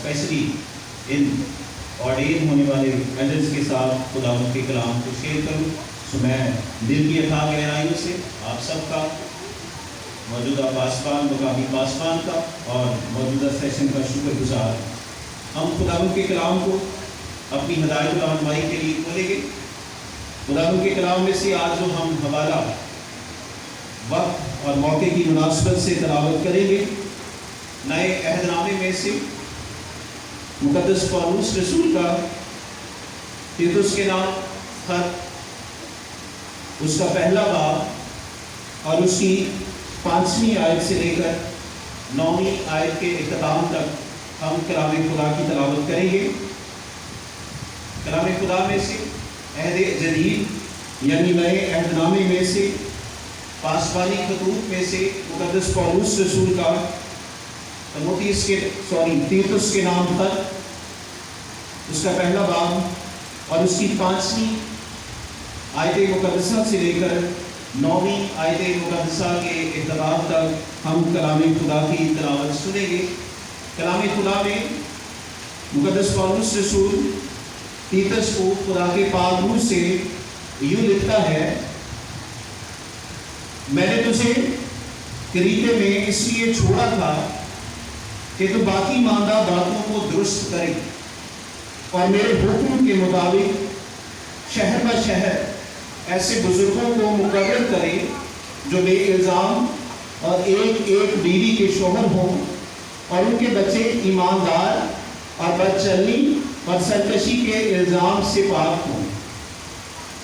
Especially in آرڈین ہونے والے elders کے ساتھ خداوند کے کلام کو شیئر کروں. سو میں دل کی اتھاہ گہرائیوں سے آپ سب کا، موجودہ پاسبان، مقامی پاسبان کا اور موجودہ سیشن کا شکر گزار. ہم خداوند کے کلام کو اپنی ہدایت و رہنمائی کے لیے کھولیں گے. خداوند کے کلام میں سے آج جو ہم حوالہ وقت اور موقع کی مناسبت سے تلاوت کریں گے، نئے عہد نامے میں سے مقدس پولس رسول کا تیتس کے نام خط، اس کا پہلا باب اور اس کی 5ویں آیت سے لے کر 9ویں آیت کے اختتام تک ہم کلام خدا کی تلاوت کریں گے. کلام خدا میں سے عہد جدید یعنی نئے عہد نامے میں سے پاسبانی خطوط میں سے مقدس پولس رسول کا تیتس کے نام خط، اس کا پہلا باب اور اس کی 5ویں آیت مقدسہ سے لے کر 9ویں آیت مقدسہ کے اختتام تک ہم کلام خدا کی تلاوت سنیں گے. کلام خدا میں مقدس پولس رسول تیتس کو خدا کے پاک روح سے یوں لکھتا ہے: میں نے تجھے کریتے میں اس لیے چھوڑا تھا کہ تو باقی ماندہ باتوں کو درست کرے اور میرے حکم کے مطابق شہر بہ شہر ایسے بزرگوں کو مقرر کرے جو بے الزام اور ایک ایک بیوی کے شوہر ہوں اور ان کے بچے ایماندار اور بد چلنی اور سرکشی کے الزام سے پاک ہوں،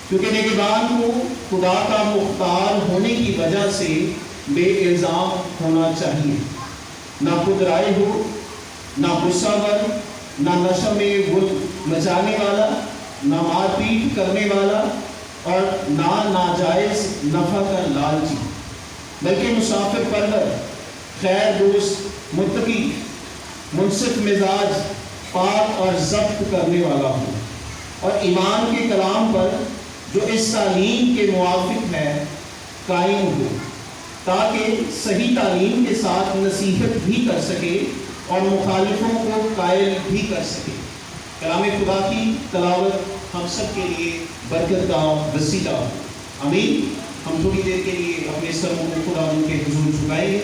کیونکہ نگہبان کو خدا کا مختار ہونے کی وجہ سے بے الزام ہونا چاہیے، نہ خود رائے ہو، نہ غصہ ور، نہ نشہ میں گل مچانے والا، نہ مار پیٹ کرنے والا اور نہ ناجائز نفع کا لالچی، بلکہ مسافر پرور، خیر دوست، متقی، منصف مزاج، پاک اور ضبط کرنے والا ہو اور ایمان کے کلام پر جو اس تعلیم کے موافق ہے قائم ہو، تاکہ صحیح تعلیم کے ساتھ نصیحت بھی کر سکے اور مخالفوں کو قائل بھی کر سکے. کلام خدا کی تلاوت ہم سب کے لیے برکت کا وسیلہ ہو. آمین. ہم تھوڑی دیر کے لیے اپنے سروں کو خدا ان کے حضور جھکائیں گے.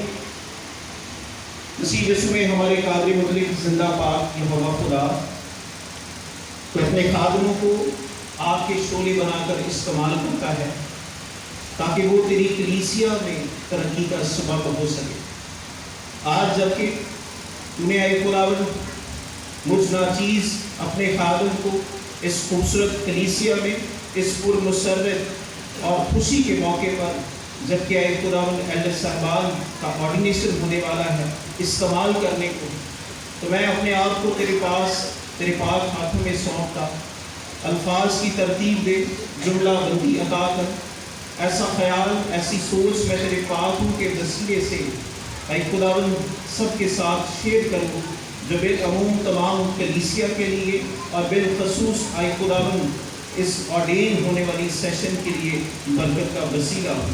مسیح یسوع میں ہمارے قادر مطلق زندہ پاک یہوہ خدا تو اپنے خادموں کو آپ کے شعلے بنا کر استعمال کرتا ہے تاکہ وہ تیری کلیسیا میں ترقی کا سبب ہو سکے. آج جبکہ تو نے اے خداوند مجھ ناچیز اپنے خادم کو اس خوبصورت کلیسیا میں اس پرمسرت اور خوشی کے موقع پر، جبکہ اے خداوند ایلڈر صاحبان کا آرڈینیشن ہونے والا ہے، استعمال کرنے کو، تو میں اپنے آپ کو تیرے پاس تیرے پاک ہاتھوں میں سونپتا. الفاظ کی ترتیب دے، جملہ بندی عطا کر. ایسا خیال، ایسی سوچ میں تیرے پاک روح کے وسیلے سے اے خداوند سب کے ساتھ شیئر کروں، جو بالعموم تمام کلیسیا کے لیے اور بالخصوص اے خداوند اس آرڈین ہونے والی سیشن کے لیے برکت کا وسیلہ ہو.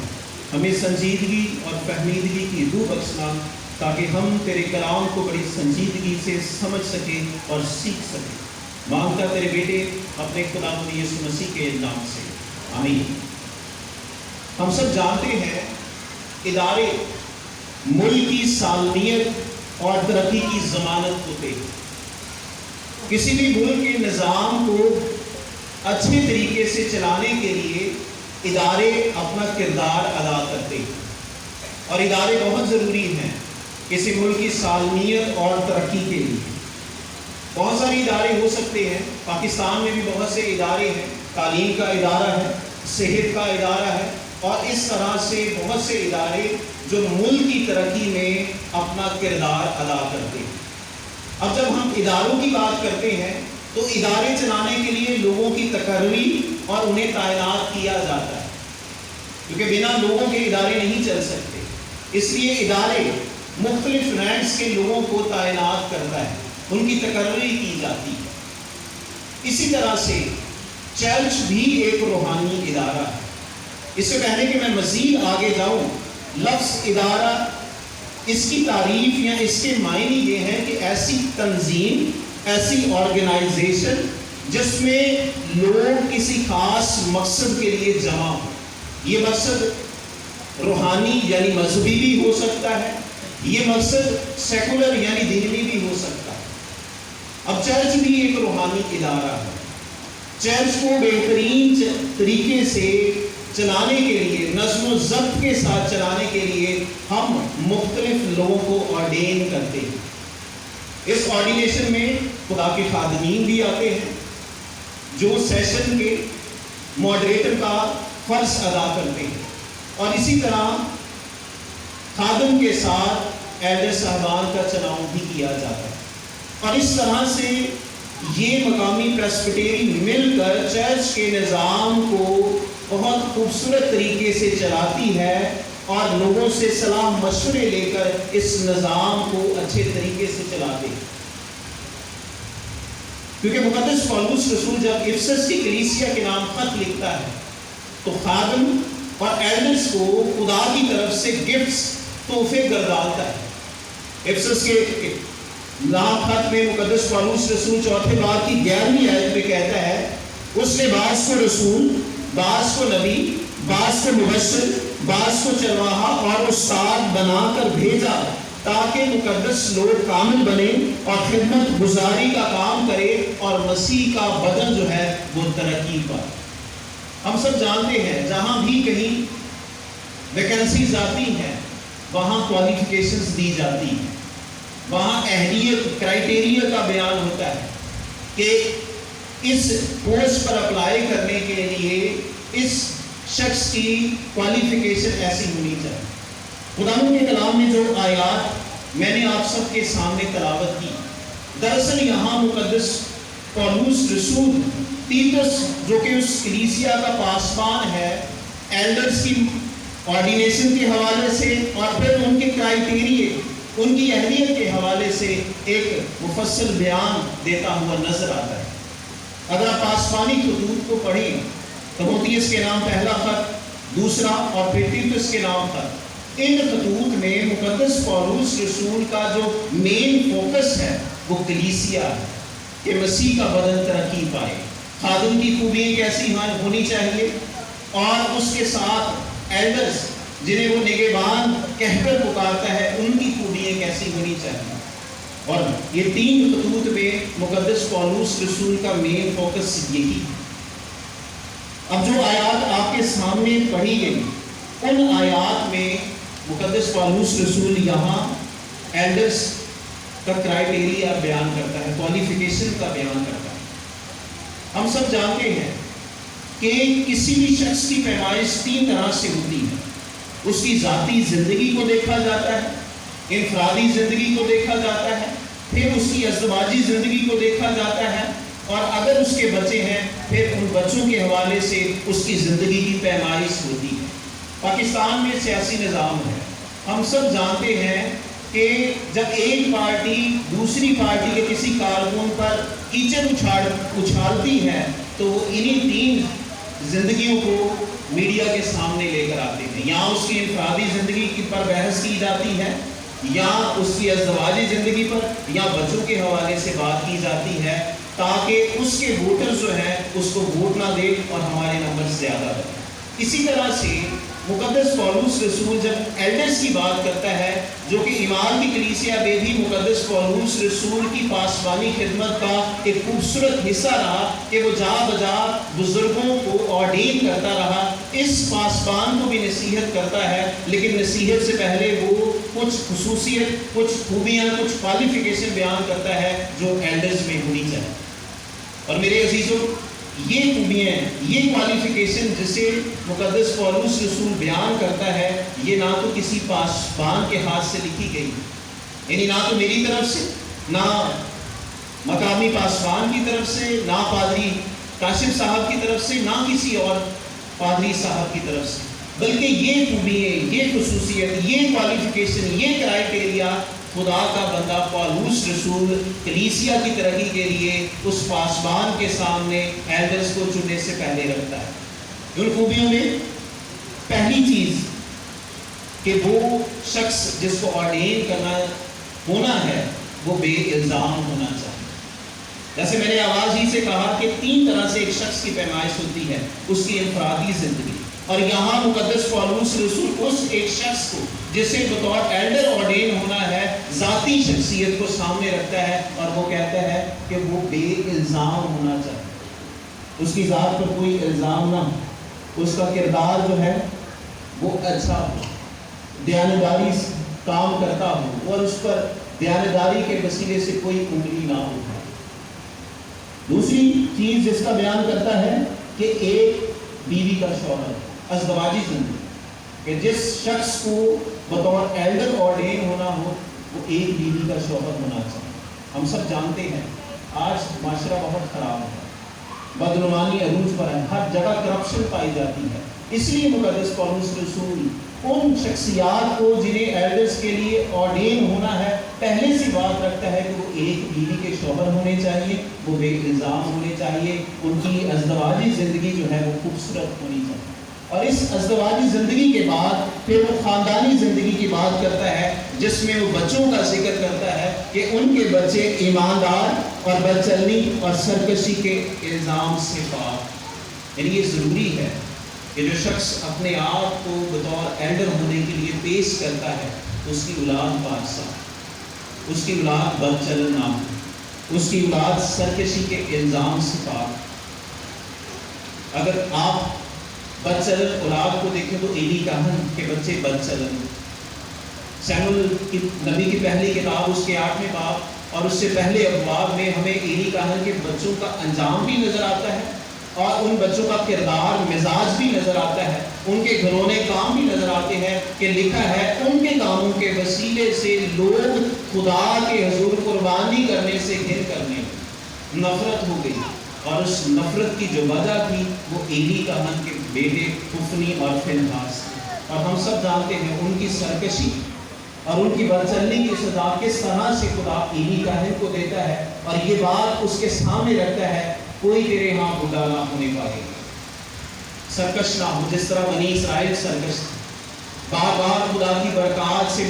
ہمیں سنجیدگی اور فہمیدگی کی روح بخشنا تاکہ ہم تیرے کلام کو بڑی سنجیدگی سے سمجھ سکیں اور سیکھ سکیں. مانگتا تیرے بیٹے اپنے خداوند یسوع مسیح کے نام سے، آمین. ہم سب جانتے ہیں ادارے ملک کی سالمیت اور ترقی کی ضمانت ہوتے ہیں. کسی بھی ملک کے نظام کو اچھے طریقے سے چلانے کے لیے ادارے اپنا کردار ادا کرتے ہیں اور ادارے بہت ضروری ہیں کسی ملک کی سالمیت اور ترقی کے لیے. بہت سارے ادارے ہو سکتے ہیں. پاکستان میں بھی بہت سے ادارے ہیں. تعلیم کا ادارہ ہے، صحت کا ادارہ ہے اور اس طرح سے بہت سے ادارے جو ملک کی ترقی میں اپنا کردار ادا کرتے ہیں. اب جب ہم اداروں کی بات کرتے ہیں تو ادارے چلانے کے لیے لوگوں کی تقرری اور انہیں تعینات کیا جاتا ہے، کیونکہ بنا لوگوں کے ادارے نہیں چل سکتے. اس لیے ادارے مختلف رینکس کے لوگوں کو تعینات کرتا ہے، ان کی تقرری کی جاتی ہے. اسی طرح سے چرچ بھی ایک روحانی ادارہ ہے. اس سے پہلے کہ میں مزید آگے جاؤں، لفظ ادارہ اس کی تعریف یا اس کے معنی یہ ہے کہ ایسی تنظیم، ایسی آرگنائزیشن جس میں لوگ کسی خاص مقصد کے لیے جمع ہوں. یہ مقصد روحانی یعنی مذہبی بھی ہو سکتا ہے، یہ مقصد سیکولر یعنی دینی بھی ہو سکتا ہے. اب چرچ بھی ایک روحانی ادارہ ہے. چرچ کو بہترین طریقے سے چلانے کے لیے، نظم و ضبط کے ساتھ چلانے کے لیے ہم مختلف لوگوں کو آرڈین کرتے ہیں. اس آرڈینیشن میں خدا کے خادمین بھی آتے ہیں جو سیشن کے ماڈریٹر کا فرض ادا کرتے ہیں، اور اسی طرح خادم کے ساتھ ایلڈر صاحبان کا چناؤ بھی کیا جاتا ہے. اور اس طرح سے یہ مقامی پریسبیٹری مل کر چرچ کے نظام کو بہت خوبصورت طریقے سے چلاتی ہے اور لوگوں سے صلاح مشورے لے کر اس نظام کو اچھے طریقے سے چلاتے ہیں. کیونکہ مقدس پولس رسول جب افسس کی کلیسیا کے نام خط لکھتا ہے تو خادم اور ایلڈرز کو خدا کی طرف سے گفٹس، تحفے گردانتا ہے. افسس کے نام خط میں مقدس پولس رسول چوتھے باب کی 11ویں آیت میں کہتا ہے، اس نے بعض کو رسول، بعض کو نبی، بعض کو مبشر، بعض کو چرواہا اور استاد بنا کر بھیجا تاکہ مقدس لوگ کامل بنے اور خدمت گزاری کا کام کرے اور مسیح کا بدن جو ہے وہ ترقی پائے. ہم سب جانتے ہیں جہاں بھی کہیں ویکنسیز آتی ہیں وہاں کوالیفیکیشنز دی جاتی ہیں، وہاں اہلیت کرائٹیریا کا بیان ہوتا ہے کہ اس پوسٹ پر اپلائی کرنے کے لیے اس شخص کی کوالیفیکیشن ایسی ہونی چاہیے. خداوند کے کلام میں جو آیات میں نے آپ سب کے سامنے تلاوت کی، دراصل یہاں مقدس پولس رسول تیتس جو کہ اس کلیسیا کا پاسبان ہے، ایلڈرز کی آرڈینیشن کے حوالے سے اور پھر ان کے کرائٹیریے، ان کی اہلیت کے حوالے سے ایک مفصل بیان دیتا ہوا نظر آتا ہے. اگر آپ پاسبانی خطوط کو پڑھیں، تیموتھیوس کے نام پہلا خط، دوسرا اور پھر تیتس کے نام خط، ان خطوط میں مقدس پولس رسول کا جو مین فوکس ہے وہ کلیسیا ہے کہ مسیح کا بدن ترقی پائے، خادم کی خوبیاں کیسی ہونی چاہیے، اور اس کے ساتھ ایلڈرز جنہیں وہ نگہبان کہہ کر پکارتا ہے ان کی خوبیاں کیسی ہونی چاہیے. اور یہ 3 خطوط میں مقدس پولس رسول کا مین فوکس یہی ہے. اب جو آیات آپ کے سامنے پڑھی گئی، ان آیات میں مقدس پولس رسول یہاں ایلڈرز کا کرائٹیریا بیان کرتا ہے، کوالیفیکیشن کا بیان کرتا ہے. ہم سب جانتے ہیں کہ کسی بھی شخص کی پیمائش 3 طرح سے ہوتی ہے. اس کی ذاتی زندگی کو دیکھا جاتا ہے، انفرادی زندگی کو دیکھا جاتا ہے، پھر اس کی ازدواجی زندگی کو دیکھا جاتا ہے، اور اگر اس کے بچے ہیں پھر ان بچوں کے حوالے سے اس کی زندگی کی پیمائش ہوتی ہے. پاکستان میں سیاسی نظام ہے، ہم سب جانتے ہیں کہ جب ایک پارٹی دوسری پارٹی کے کسی کارکن پر کیچڑ اچھالتی ہے تو وہ انہی 3 زندگیوں کو میڈیا کے سامنے لے کر آتے ہیں. یا اس کی انفرادی زندگی پر بحث کی جاتی ہے، یا اس کی ازدواجی زندگی پر یا بچوں کے حوالے سے بات کی جاتی ہے تاکہ اس کے ووٹر جو ہیں اس کو ووٹ نہ دے اور ہمارے نمبر زیادہ رہے. اسی طرح سے مقدس پولس رسول جب ایلڈرز کی بات کرتا ہے جو کہ ایمان کی کلیسیا میں بھی مقدس پولس رسول کی پاسبانی خدمت کا ایک خوبصورت حصہ رہا کہ وہ جا بجا بزرگوں کو آرڈین کرتا رہا، اس پاسبان کو بھی نصیحت کرتا ہے، لیکن نصیحت سے پہلے وہ کچھ خصوصیت، کچھ خوبیاں، کچھ کوالیفیکیشن بیان کرتا ہے جو ایلڈرز میں ہونی چاہیے. اور میرے عزیزوں، یہ خوبیاں، یہ کوالیفیکیشن جسے مقدس پولس رسول بیان کرتا ہے، یہ نہ تو کسی پاسبان کے ہاتھ سے لکھی گئی، یعنی نہ تو میری طرف سے، نہ مقامی پاسبان کی طرف سے، نہ پادری کاشف صاحب کی طرف سے، نہ کسی اور پادری صاحب کی طرف سے، بلکہ یہ خوبیاں، یہ خصوصیت، یہ کوالیفیکیشن، یہ کرائٹیریا خدا کا بندہ پولس رسول کلیسیا کی ترقی کے لیے اس پاسبان کے سامنے ایلڈرز کو چننے سے پہلے رکھتا ہے. ان خوبیوں میں پہلی چیز کہ وہ شخص جس کو آرڈین کرنا ہونا ہے وہ بے الزام ہونا چاہیے۔ جیسے میں نے آواز ہی سے کہا کہ 3 طرح سے ایک شخص کی پیمائش ہوتی ہے، اس کی انفرادی زندگی، اور یہاں مقدس پولس رسول اس ایک شخص کو جسے بطور ایلڈر آرڈین ہونا ہے ذاتی شخصیت کو سامنے رکھتا ہے، اور وہ کہتا ہے کہ وہ بے الزام ہونا چاہیے، اس کی ذات پر کوئی الزام نہ ہو، اس کا کردار جو ہے وہ اچھا ہو، دیانتداری کام کرتا ہو، اور اس پر دیانتداری کے وسیلے سے کوئی انگلی نہ ہو۔ دوسری چیز جس کا بیان کرتا ہے کہ ایک بیوی کا شوہر، ازدواجی زندگی، کہ جس شخص کو بطور ایلڈر آرڈین ہونا ہو وہ ایک بیوی کا شوہر ہونا چاہیے۔ ہم سب جانتے ہیں آج معاشرہ بہت خراب ہے، بدعنوانی عروج پر ہے، ہر جگہ کرپشن پائی جاتی ہے، اس لیے مقدس پولس رسول ان شخصیات کو جنہیں ایلڈرز کے لیے آرڈین ہونا ہے پہلے سے بات رکھتا ہے کہ وہ ایک بیوی کے شوہر ہونے چاہیے، وہ بے الزام ہونے چاہیے، ان کی ازدواجی زندگی جو ہے وہ خوبصورت ہونی چاہیے، اور اس ازدواجی زندگی کے بعد پھر وہ خاندانی زندگی کی بات کرتا ہے جس میں وہ بچوں کا ذکر کرتا ہے کہ ان کے بچے ایماندار اور بدچلنی اور سرکشی کے الزام سے پاک۔ یعنی یہ ضروری ہے کہ جو شخص اپنے آپ کو بطور ایلڈر ہونے کے لیے پیش کرتا ہے اس کی اولاد پاکیزہ، اس کی اولاد بدچلن نہ ہو، اس کی اولاد سرکشی کے الزام سے پاک۔ اگر آپ بدچلن اولاد کو دیکھیں تو ایلی کہن کے بچے بدچلن، سیموئیل کی نبی کی پہلی کتاب اس کے 8ویں باب اور اس سے پہلے ابواب میں ہمیں ایلی کہن کے بچوں کا انجام بھی نظر آتا ہے، اور ان بچوں کا کردار مزاج بھی نظر آتا ہے، ان کے گھرونے کام بھی نظر آتے ہیں کہ لکھا ہے ان کے کاموں کے وسیلے سے لوگ خدا کے حضور قربانی کرنے سے گھر کرنے نفرت ہو گئی، اور اس نفرت کی جو وجہ تھی وہ ایلی کہن کے بیٹے حفنی اور فنہاس، اور ہم سب جانتے ہیں ان کی سرکشی اور ان کی بدچلنی کی سزا کس طرح سے خدا ایلی کہن کو دیتا ہے، اور یہ بات اس کے سامنے رکھتا ہے کوئی تیرے ہاں بوڑھا نہ ہونے پائے گا، سرکش نہ ہو جس طرح بنی اسرائیل سرکش تھے، بار بار خدا کی برکات سے